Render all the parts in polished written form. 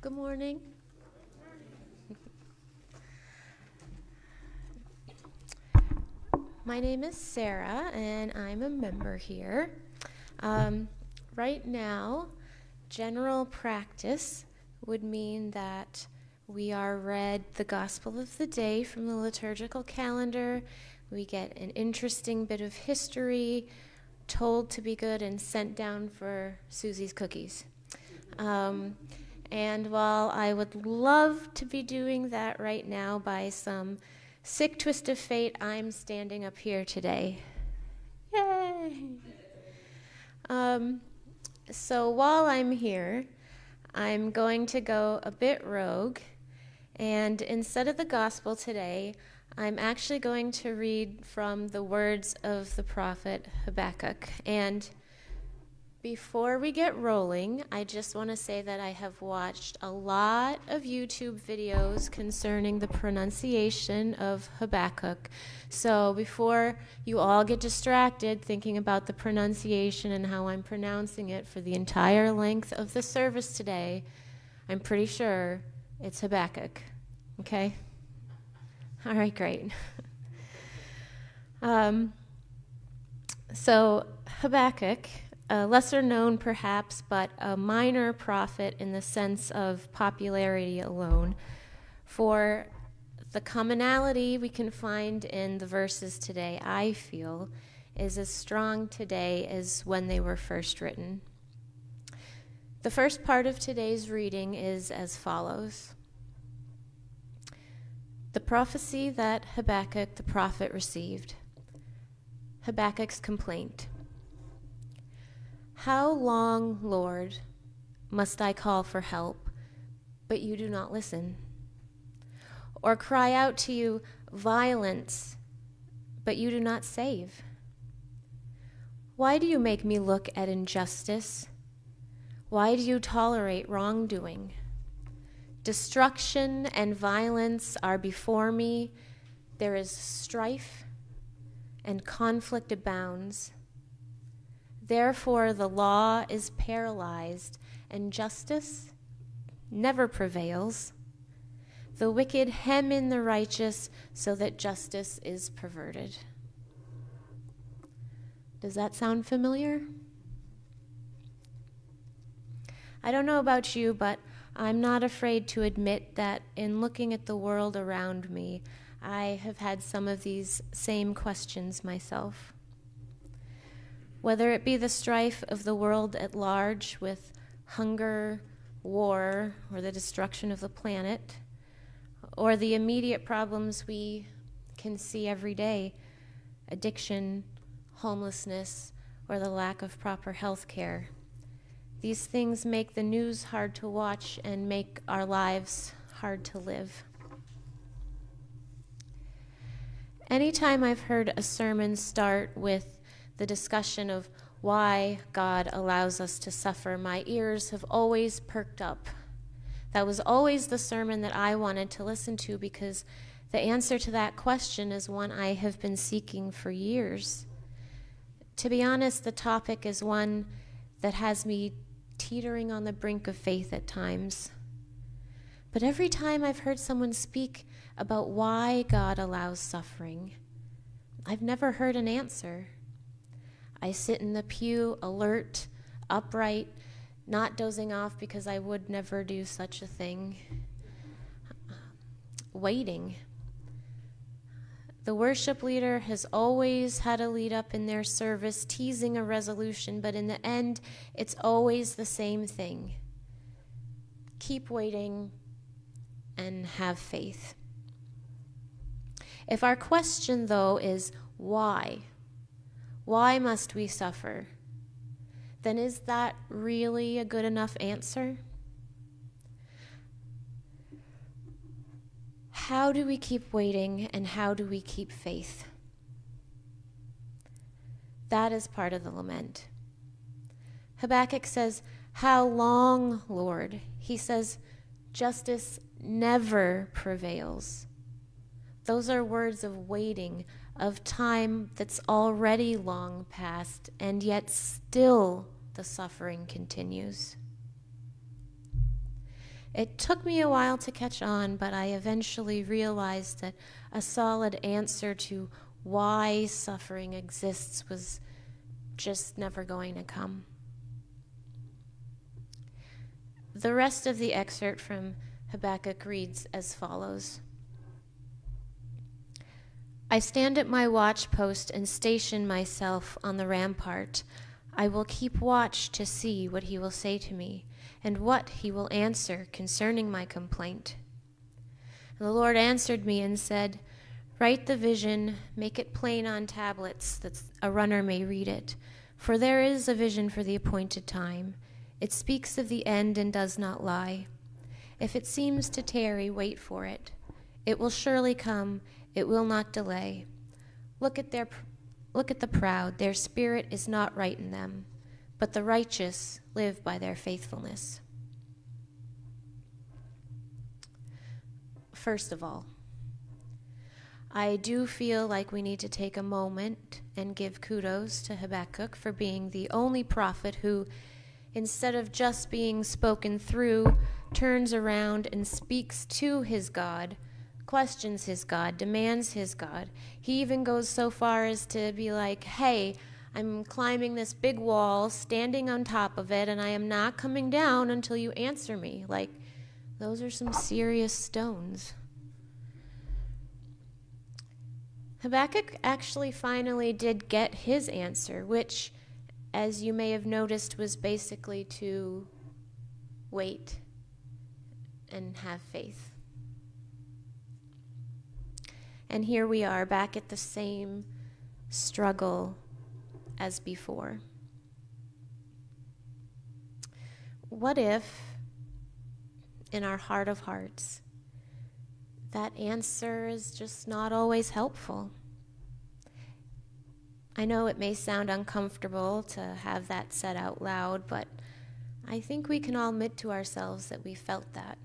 Good morning. My name is Sarah, and I'm a member here. Right now, general practice would mean that we are read the Gospel of the day from the liturgical calendar. We get an interesting bit of history, told to be good, and sent down for Susie's cookies. And while I would love to be doing that right now by some sick twist of fate, I'm standing up here today. Yay! So while I'm here, I'm going to go a bit rogue, and instead of the gospel today, I'm actually going to read from the words of the prophet Habakkuk. And before we get rolling, I just want to say that I have watched a lot of YouTube videos concerning the pronunciation of Habakkuk. So before you all get distracted thinking about the pronunciation and how I'm pronouncing it for the entire length of the service today, I'm pretty sure it's Habakkuk. Okay? All right, great. So Habakkuk, a lesser known perhaps, but a minor prophet in the sense of popularity alone, for the commonality we can find in the verses today, I feel, is as strong today as when they were first written. The first part of today's reading is as follows. The prophecy that Habakkuk the prophet received. Habakkuk's complaint. How long, Lord, must I call for help, but you do not listen? Or cry out to you, violence, but you do not save? Why do you make me look at injustice? Why do you tolerate wrongdoing? Destruction and violence are before me. There is strife and conflict abounds. Therefore, the law is paralyzed, and justice never prevails. The wicked hem in the righteous, so that justice is perverted. Does that sound familiar? I don't know about you, but I'm not afraid to admit that in looking at the world around me, I have had some of these same questions myself. Whether it be the strife of the world at large with hunger, war, or the destruction of the planet, or the immediate problems we can see every day, addiction, homelessness, or the lack of proper health care. These things make the news hard to watch and make our lives hard to live. Anytime I've heard a sermon start with the discussion of why God allows us to suffer, my ears have always perked up. That was always the sermon that I wanted to listen to, because the answer to that question is one I have been seeking for years. To be honest, the topic is one that has me teetering on the brink of faith at times. But every time I've heard someone speak about why God allows suffering, I've never heard an answer. I sit in the pew, alert, upright, not dozing off because I would never do such a thing, waiting. The worship leader has always had a lead up in their service, teasing a resolution, but in the end, it's always the same thing. Keep waiting and have faith. If our question, though, is why? Why must we suffer? Then is that really a good enough answer? How do we keep waiting, and how do we keep faith? That is part of the lament. Habakkuk says, how long, Lord? He says, justice never prevails. Those are words of waiting, of time that's already long past, and yet still the suffering continues. It took me a while to catch on, but I eventually realized that a solid answer to why suffering exists was just never going to come. The rest of the excerpt from Habakkuk reads as follows. I stand at my watch post and station myself on the rampart. I will keep watch to see what he will say to me, and what he will answer concerning my complaint. And the Lord answered me and said, write the vision, make it plain on tablets, that a runner may read it. For there is a vision for the appointed time. It speaks of the end and does not lie. If it seems to tarry, wait for it. It will surely come, it will not delay. Look at the proud, their spirit is not right in them, but the righteous live by their faithfulness. First of all, I do feel like we need to take a moment and give kudos to Habakkuk for being the only prophet who, instead of just being spoken through, turns around and speaks to his God, questions his God, demands his God. He even goes so far as to be like, hey, I'm climbing this big wall, standing on top of it, and I am not coming down until you answer me. Like, those are some serious stones. Habakkuk actually finally did get his answer, which, as you may have noticed, was basically to wait and have faith. And here we are back at the same struggle as before. What if, in our heart of hearts, that answer is just not always helpful? I know it may sound uncomfortable to have that said out loud, but I think we can all admit to ourselves that we felt that.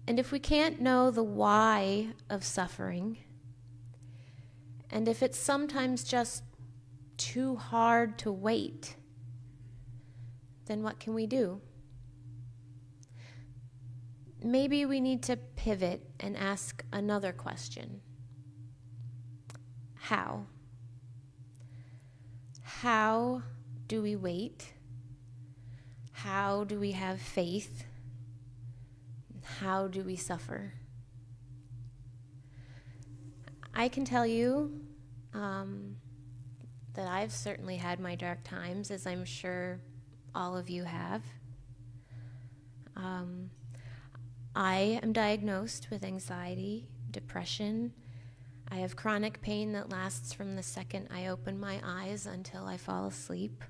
And if we can't know the why of suffering, and if it's sometimes just too hard to wait, then what can we do? Maybe we need to pivot and ask another question. How? How do we wait? How do we have faith? How do we suffer? I can tell you that I've certainly had my dark times, as I'm sure all of you have. I am diagnosed with anxiety, depression. I have chronic pain that lasts from the second I open my eyes until I fall asleep.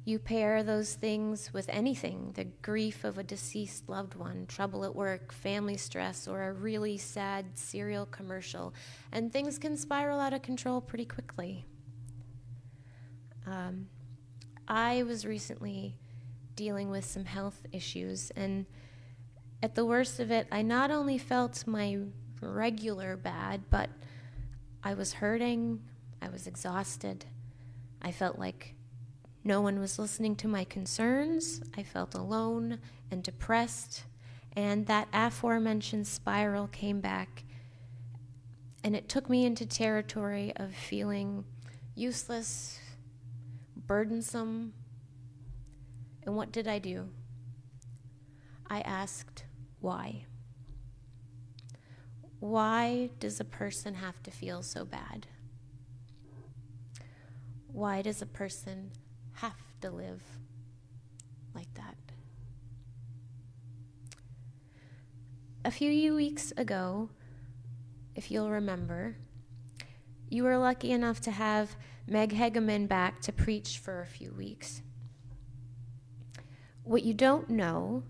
You pair those things with anything, the grief of a deceased loved one, trouble at work, family stress, or a really sad cereal commercial, and things can spiral out of control pretty quickly. I was recently dealing with some health issues, and at the worst of it, I not only felt my regular bad, but I was hurting, I was exhausted, I felt like no one was listening to my concerns. I felt alone and depressed, and that aforementioned spiral came back, and it took me into territory of feeling useless, burdensome. And what did I do? I asked, why? Why does a person have to feel so bad? Why does a person have to live like that? A few weeks ago, if you'll remember, you were lucky enough to have Meg Hegeman back to preach for a few weeks. What you don't know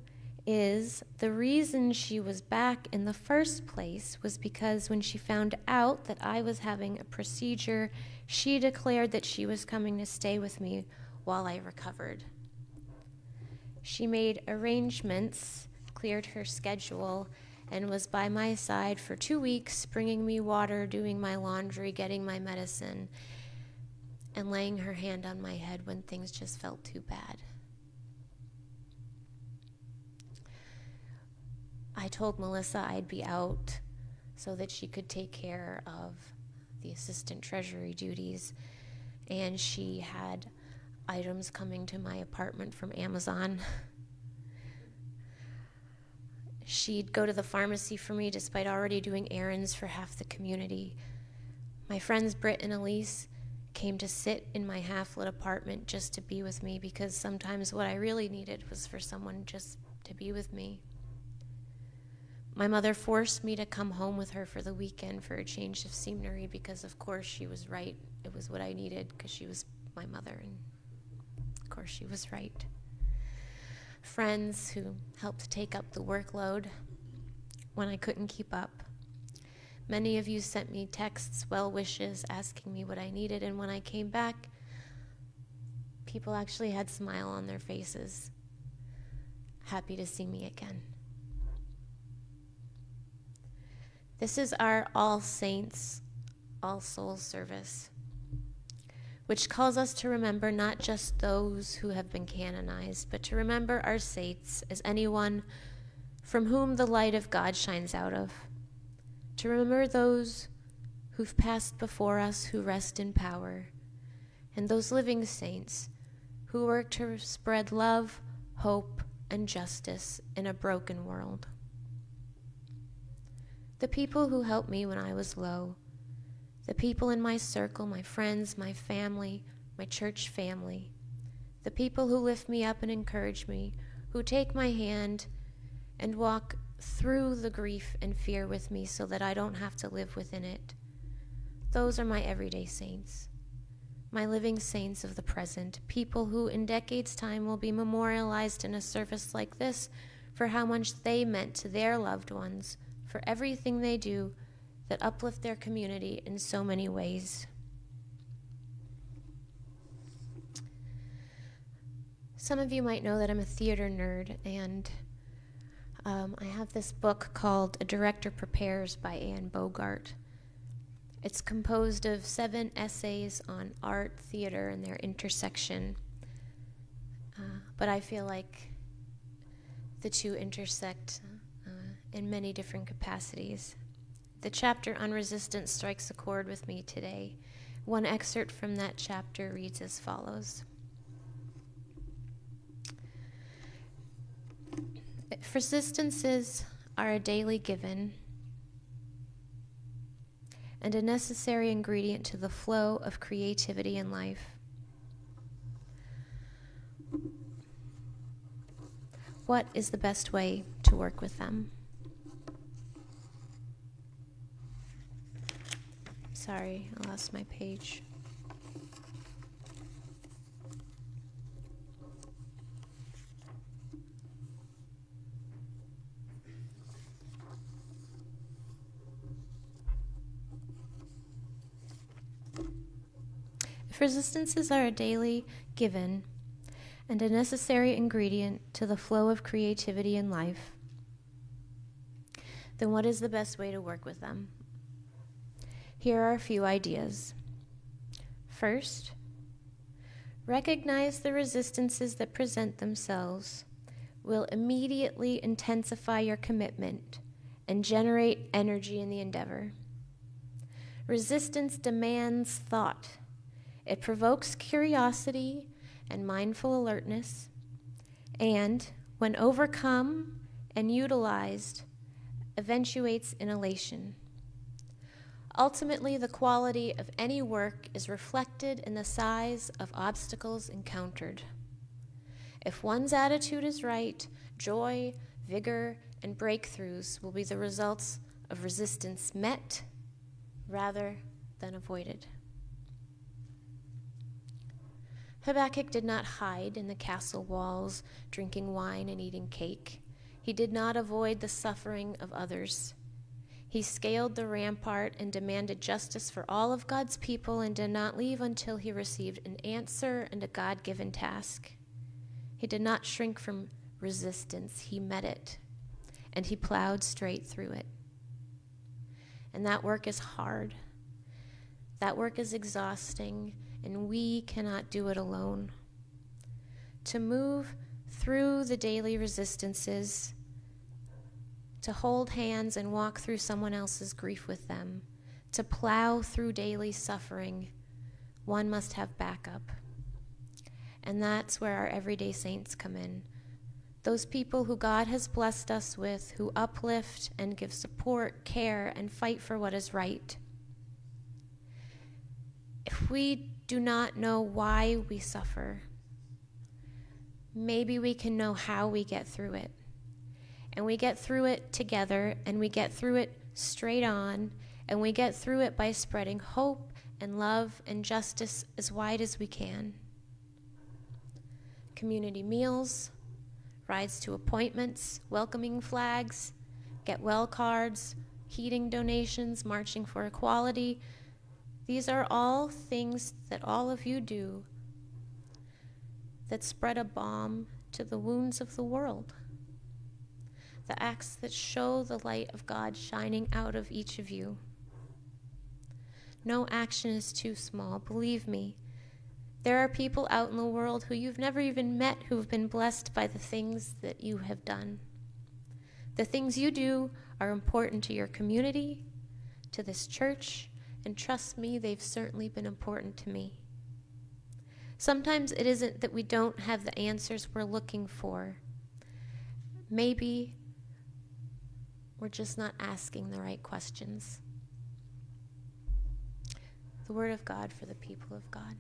is the reason she was back in the first place was because when she found out that I was having a procedure, she declared that she was coming to stay with me while I recovered. She made arrangements, cleared her schedule, and was by my side for 2 weeks, bringing me water, doing my laundry, getting my medicine, and laying her hand on my head when things just felt too bad. I told Melissa I'd be out so that she could take care of the assistant treasury duties, and she had items coming to my apartment from Amazon. She'd go to the pharmacy for me despite already doing errands for half the community. My friends Britt and Elise came to sit in my half-lit apartment just to be with me, because sometimes what I really needed was for someone just to be with me. My mother forced me to come home with her for the weekend for a change of scenery because, of course, she was right. It was what I needed because she was my mother, and of course she was right. Friends who helped take up the workload when I couldn't keep up. Many of you sent me texts, well wishes, asking me what I needed, and when I came back, people actually had a smile on their faces, happy to see me again. This is our All Saints, All Souls service, which calls us to remember not just those who have been canonized, but to remember our saints as anyone from whom the light of God shines out of. To remember those who've passed before us who rest in power, and those living saints who work to spread love, hope, and justice in a broken world. The people who helped me when I was low, the people in my circle, my friends, my family, my church family, the people who lift me up and encourage me, who take my hand and walk through the grief and fear with me so that I don't have to live within it. Those are my everyday saints, my living saints of the present, people who in decades' time will be memorialized in a service like this for how much they meant to their loved ones, for everything they do that uplift their community in so many ways. Some of you might know that I'm a theater nerd, and I have this book called A Director Prepares by Anne Bogart. It's composed of 7 essays on art, theater, and their intersection. But I feel like the two intersect in many different capacities. The chapter on resistance strikes a chord with me today. One excerpt from that chapter reads as follows. If resistances are a daily given and a necessary ingredient to the flow of creativity in life, what is the best way to work with them? Sorry, I lost my page. If resistances are a daily given and a necessary ingredient to the flow of creativity in life, then what is the best way to work with them? Here are a few ideas. First, recognize the resistances that present themselves will immediately intensify your commitment and generate energy in the endeavor. Resistance demands thought. It provokes curiosity and mindful alertness, and, when overcome and utilized, eventuates in elation. Ultimately, the quality of any work is reflected in the size of obstacles encountered. If one's attitude is right, joy, vigor, and breakthroughs will be the results of resistance met rather than avoided. Habakkuk did not hide in the castle walls, drinking wine and eating cake. He did not avoid the suffering of others. He scaled the rampart and demanded justice for all of God's people and did not leave until he received an answer and a God-given task. He did not shrink from resistance. He met it, and he plowed straight through it. And that work is hard. That work is exhausting, and we cannot do it alone. To move through the daily resistances, to to hold hands and walk through someone else's grief with them, to plow through daily suffering, one must have backup. And that's where our everyday saints come in. Those people who God has blessed us with, who uplift and give support, care, and fight for what is right. If we do not know why we suffer, maybe we can know how we get through it. And we get through it together, and we get through it straight on, and we get through it by spreading hope and love and justice as wide as we can. Community meals, rides to appointments, welcoming flags, get well cards, heating donations, marching for equality. These are all things that all of you do that spread a balm to the wounds of the world. The acts that show the light of God shining out of each of you. No action is too small, believe me. There are people out in the world who you've never even met who've been blessed by the things that you have done. The things you do are important to your community, to this church, and trust me, they've certainly been important to me. Sometimes it isn't that we don't have the answers we're looking for. Maybe we're just not asking the right questions. The word of God for the people of God.